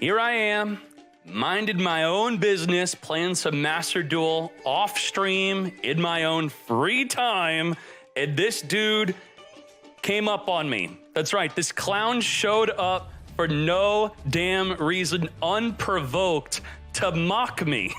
here I am, minded my own business, playing some Master Duel off stream in my own free time, and this dude came up on me. That's right, this clown showed up for no damn reason, unprovoked, to mock me.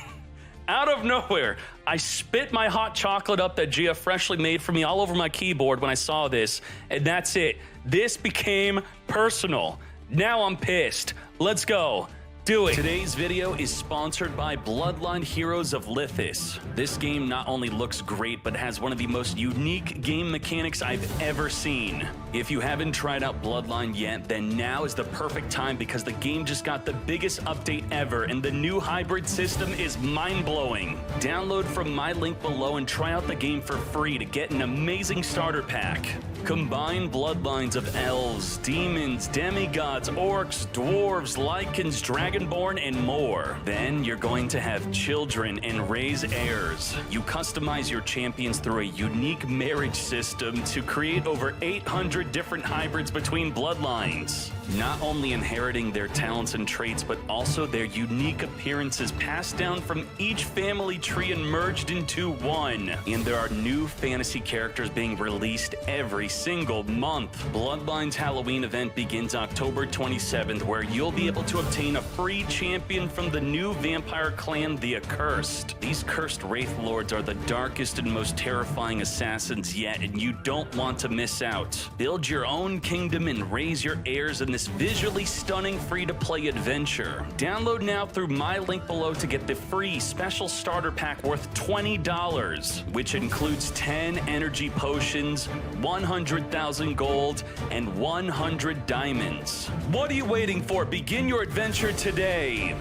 Out of nowhere, I spit my hot chocolate up that Gia freshly made for me all over my keyboard when I saw this, and that's it. This became personal. Now I'm pissed. Let's go. Do it. Today's video is sponsored by Bloodline Heroes of Lithis. This game not only looks great, but has one of the most unique game mechanics I've ever seen. If you haven't tried out Bloodline yet, then now is the perfect time because the game just got the biggest update ever, and the new hybrid system is mind-blowing. Download from my link below and try out the game for free to get an amazing starter pack. Combine bloodlines of elves, demons, demigods, orcs, dwarves, lycans, dragonborn, and more. Then you're going to have children and raise heirs. You customize your champions through a unique marriage system to create over 800 different hybrids between bloodlines. Not only inheriting their talents and traits, but also their unique appearances passed down from each family tree and merged into one. And there are new fantasy characters being released every single month. Bloodlines Halloween event begins October 27th, where you'll be able to obtain a free champion from the new vampire clan, the Accursed. These cursed Wraith Lords are the darkest and most terrifying assassins yet, and you don't want to miss out. Build your own kingdom and raise your heirs in this visually stunning free-to-play adventure. Download now through my link below to get the free special starter pack worth $20, which includes 10 energy potions, 100,000 gold, and 100 diamonds. What are you waiting for? Begin your adventure today.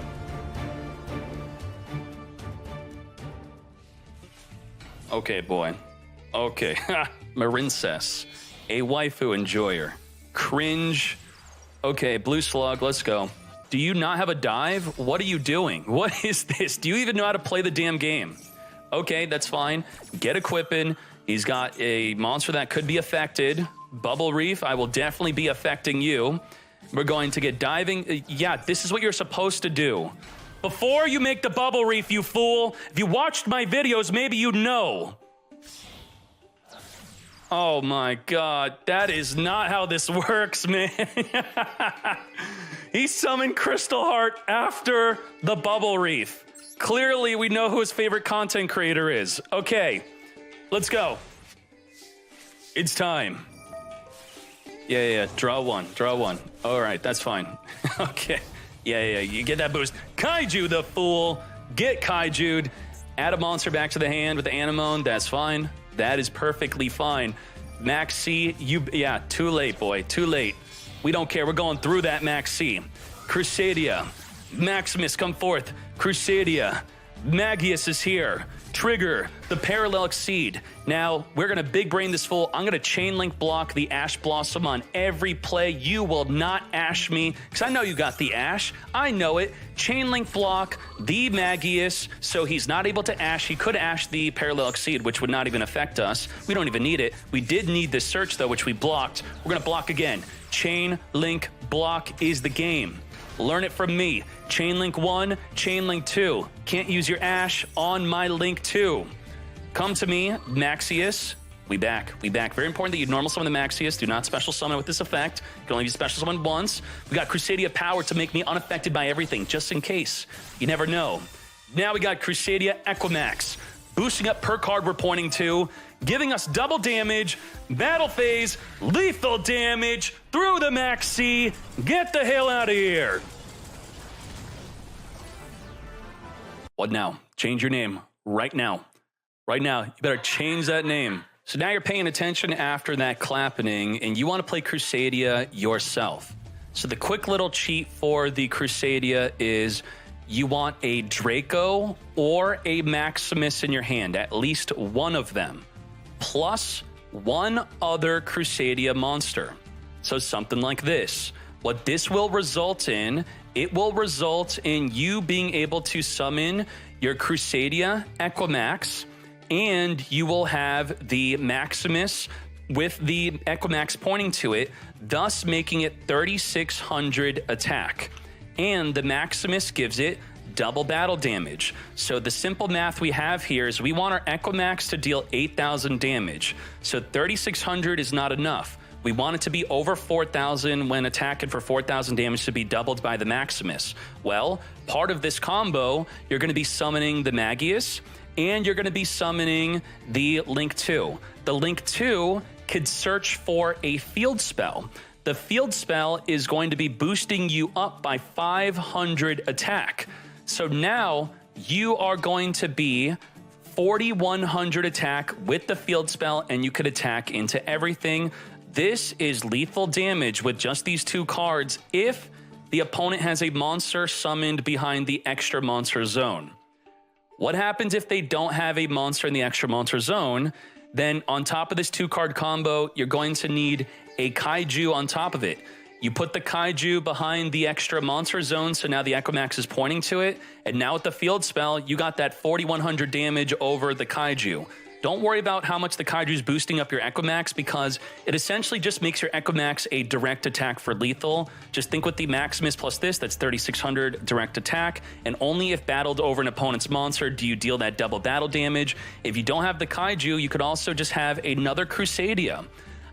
Okay, boy. Okay. Marincess. A waifu enjoyer. Cringe. Okay, Blue Slug, let's go. Do you not have a dive? What are you doing? What is this? Do you even know how to play the damn game? Okay, that's fine. Get equipping. He's got a monster that could be affected. Bubble Reef, I will definitely be affecting you. We're going to get diving. Yeah, this is what you're supposed to do. Before you make the Bubble Reef, you fool, if you watched my videos, maybe you'd know. Oh my God, that is not how this works, man. He summoned Crystal Heart after the Bubble Reef. Clearly, we know who his favorite content creator is. Okay, let's go. It's time. Yeah, draw one. All right, that's fine. Okay, yeah, you get that boost. Kaiju the fool, get Kaiju'd. Add a monster back to the hand with the Anemone, that's fine. That is perfectly fine. Max C, yeah, too late, boy, too late. We don't care, we're going through that Max C. Crusadia, Maximus, come forth. Crusadia, Magius is here. Trigger, the Parallel Exceed. Now, we're gonna big brain this fool. I'm gonna chain link block the Ash Blossom on every play. You will not ash me, because I know you got the Ash. I know it. Chain link block the Magius, so he's not able to ash. He could ash the Parallel Exceed, which would not even affect us. We don't even need it. We did need this search, though, which we blocked. We're gonna block again. Chain link block is the game. Learn it from me. Chain link 1, chain link 2. Can't use your Ash on my link 2. Come to me, Maxius. We back. Very important that you normal summon the Maxius. Do not special summon with this effect. You can only be special summoned once. We got Crusadia power to make me unaffected by everything, just in case. You never know. Now we got Crusadia Equimax. Boosting up per card we're pointing to, giving us double damage, battle phase, lethal damage, through the Max C. Get the hell out of here. What now? Change your name right now. Right now, you better change that name. So now you're paying attention after that clapping, and you want to play Crusadia yourself. So the quick little cheat for the Crusadia is you want a Draco or a Maximus in your hand, at least one of them, plus one other Crusadia monster. So something like this. What this will result in, it will result in you being able to summon your Crusadia Equimax, and you will have the Maximus with the Equimax pointing to it, thus making it 3,600 attack. and the Maximus gives it double battle damage. So the simple math we have here is we want our Equimax to deal 8,000 damage. So 3,600 is not enough. We want it to be over 4,000 when attacking for 4,000 damage to be doubled by the Maximus. Well, part of this combo, you're going to be summoning the Magius, and you're going to be summoning the Link 2. The Link 2 could search for a field spell. The field spell is going to be boosting you up by 500 attack. So now you are going to be 4,100 attack with the field spell, and you could attack into everything. This is lethal damage with just these two cards if the opponent has a monster summoned behind the extra monster zone. What happens if they don't have a monster in the extra monster zone? Then on top of this 2-card combo, you're going to need a Kaiju on top of it. You put the Kaiju behind the extra monster zone, so now the Equimax is pointing to it. And now with the field spell, you got that 4,100 damage over the Kaiju. Don't worry about how much the Kaiju is boosting up your Equimax, because it essentially just makes your Equimax a direct attack for lethal. Just think with the Maximus plus this, that's 3,600 direct attack, and only if battled over an opponent's monster do you deal that double battle damage. If you don't have the Kaiju, you could also just have another Crusadia.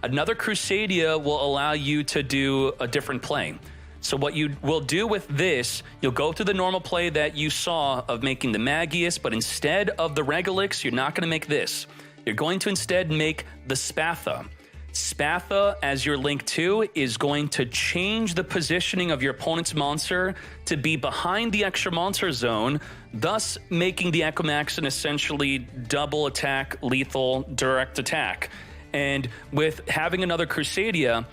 Another Crusadia will allow you to do a different play. So what you will do with this, you'll go through the normal play that you saw of making the Magius, but instead of the Regalix, you're not going to make this. You're going to instead make the Spatha. Spatha, as your Link 2, is going to change the positioning of your opponent's monster to be behind the extra monster zone, thus making the Equimax an essentially double attack, lethal, direct attack. And with having another Crusadia,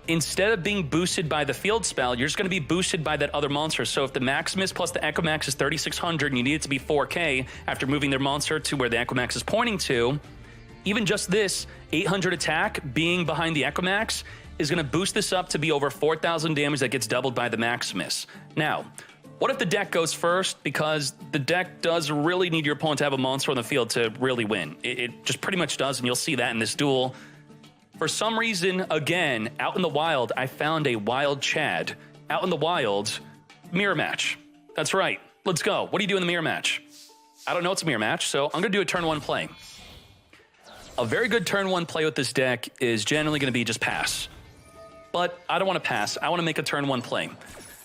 instead of being boosted by the field spell, you're just going to be boosted by that other monster. So if the Maximus plus the Equimax is 3,600 and you need it to be 4K after moving their monster to where the Equimax is pointing to, even just this 800 attack being behind the Equimax is going to boost this up to be over 4,000 damage that gets doubled by the Maximus. Now, what if the deck goes first? Because the deck does really need your opponent to have a monster on the field to really win. It just pretty much does, and you'll see that in this duel. For some reason, again, out in the wild, I found a wild Chad. Out in the wild, mirror match. That's right. Let's go. What do you do in the mirror match? I don't know it's a mirror match, so I'm going to do a turn 1 play. A very good turn 1 play with this deck is generally going to be just pass. But I don't want to pass. I want to make a turn 1 play.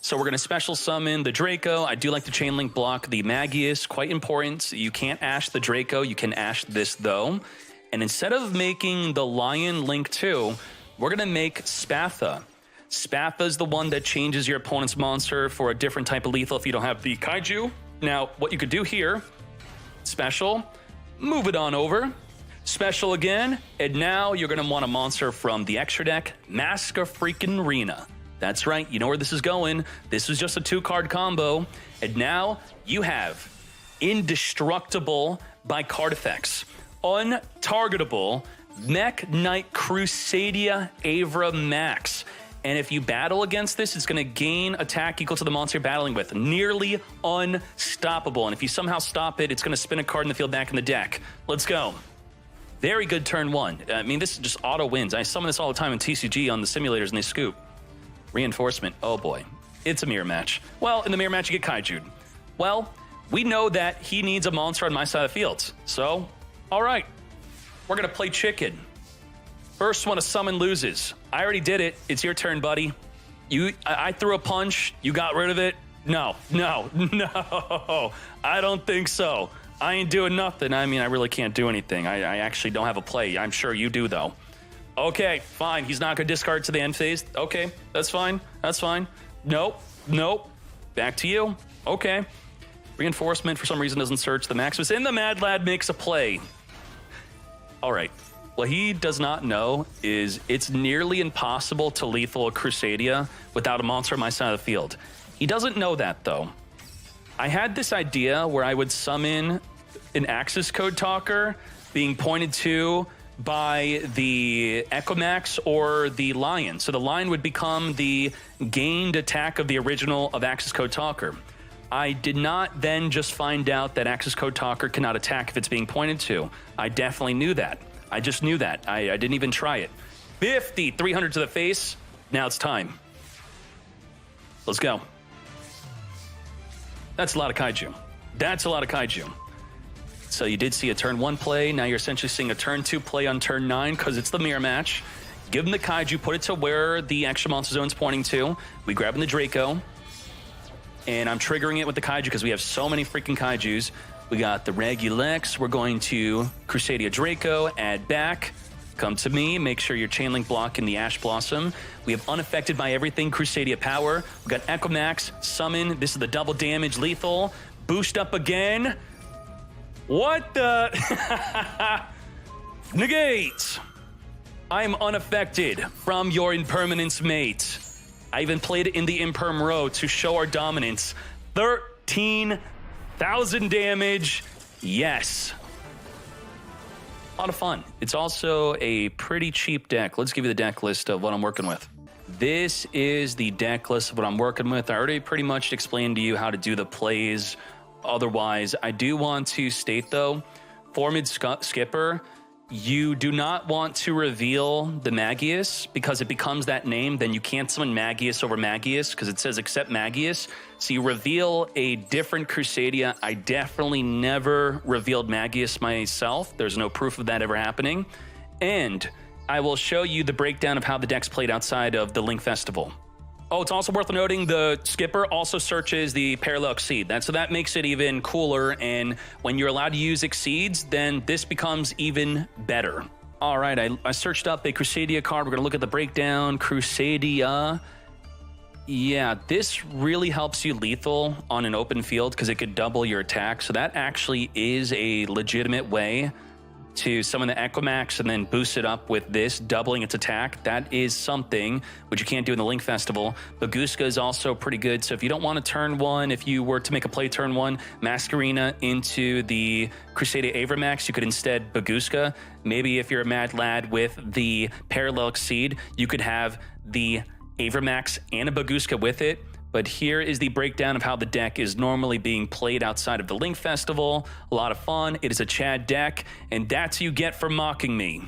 So we're going to special summon the Draco. I do like the chain link block the Magius. Quite important. You can't Ash the Draco. You can Ash this, though. And instead of making the Lion Link 2, we're going to make Spatha. Spatha is the one that changes your opponent's monster for a different type of lethal if you don't have the Kaiju. Now, what you could do here, special, move it on over, special again, and now you're going to want a monster from the extra deck, Masquerena. That's right, you know where this is going. This is just a 2-card combo, and now you have Indestructible by card effects. Untargetable Mech Knight Crusadia Avra Max. And if you battle against this, it's going to gain attack equal to the monster you're battling with. Nearly unstoppable. And if you somehow stop it, it's going to spin a card in the field back in the deck. Let's go. Very good turn 1. I mean, this is just auto wins. I summon this all the time in TCG on the simulators, and they scoop. Reinforcement. Oh, boy. It's a mirror match. Well, in the mirror match, you get Kaiju'd. Well, we know that he needs a monster on my side of the field. So, all right. We're going to play chicken. First one to summon loses. I already did it. It's your turn, buddy. I threw a punch. You got rid of it. No. I don't think so. I ain't doing nothing. I mean, I really can't do anything. I actually don't have a play. I'm sure you do, though. Okay, fine. He's not going to discard to the end phase. Okay, that's fine. That's fine. Nope. Back to you. Okay. Reinforcement, for some reason, doesn't search the Maximus. And the Mad Lad makes a play. All right. What he does not know is it's nearly impossible to lethal a Crusadia without a monster on my side of the field. He doesn't know that, though. I had this idea where I would summon an Axis Code Talker being pointed to by the Equimax or the Lion. So the Lion would become the gained attack of the original of Axis Code Talker. I did not then just find out that Axis Code Talker cannot attack if it's being pointed to. I definitely knew that. I just knew that. I didn't even try it. 50, 300 to the face. Now it's time. Let's go. That's a lot of kaiju. That's a lot of kaiju. So you did see a turn 1 play. Now you're essentially seeing a turn 2 play on turn 9 because it's the mirror match. Give him the kaiju, put it to where the extra monster zone's pointing to. We grab him the Draco. And I'm triggering it with the kaiju because we have so many freaking kaijus. We got the Regulex. We're going to Crusadia Draco, add back. Come to me, make sure you're chain link blocking the Ash Blossom. We have Unaffected by Everything, Crusadia Power. We got Equimax, Summon. This is the double damage, lethal. Boost up again. What the? Negate. I am unaffected from your impermanence, mate. I even played it in the imperm row to show our dominance. 13,000 damage. Yes. A lot of fun. It's also a pretty cheap deck. Let's give you the deck list of what I'm working with. This is the deck list of what I'm working with. I already pretty much explained to you how to do the plays. Otherwise, I do want to state, though, for mid-skipper, you do not want to reveal the Magius because it becomes that name. Then you can't summon Magius over Magius because it says except Magius. So you reveal a different Crusadia. I definitely never revealed Magius myself. There's no proof of that ever happening. And I will show you the breakdown of how the deck's played outside of the Link Festival. Oh, it's also worth noting the skipper also searches the parallel exceed. So that makes it even cooler. And when you're allowed to use exceeds, then this becomes even better. All right, I searched up a Crusadia card. We're going to look at the breakdown. Crusadia. Yeah, this really helps you lethal on an open field because it could double your attack. So that actually is a legitimate way to summon the Equimax and then boost it up with this, doubling its attack. That is something which you can't do in the Link Festival. Baguska is also pretty good. So if you don't want to turn 1, if you were to make a play turn 1, Masquerena into the Crusadia Avramax, you could instead Baguska. Maybe if you're a mad lad with the Parallel Exceed, you could have the Avramax and a Baguska with it. But here is the breakdown of how the deck is normally being played outside of the Link Festival. A lot of fun. It is a Chad deck, and that's what you get for mocking me.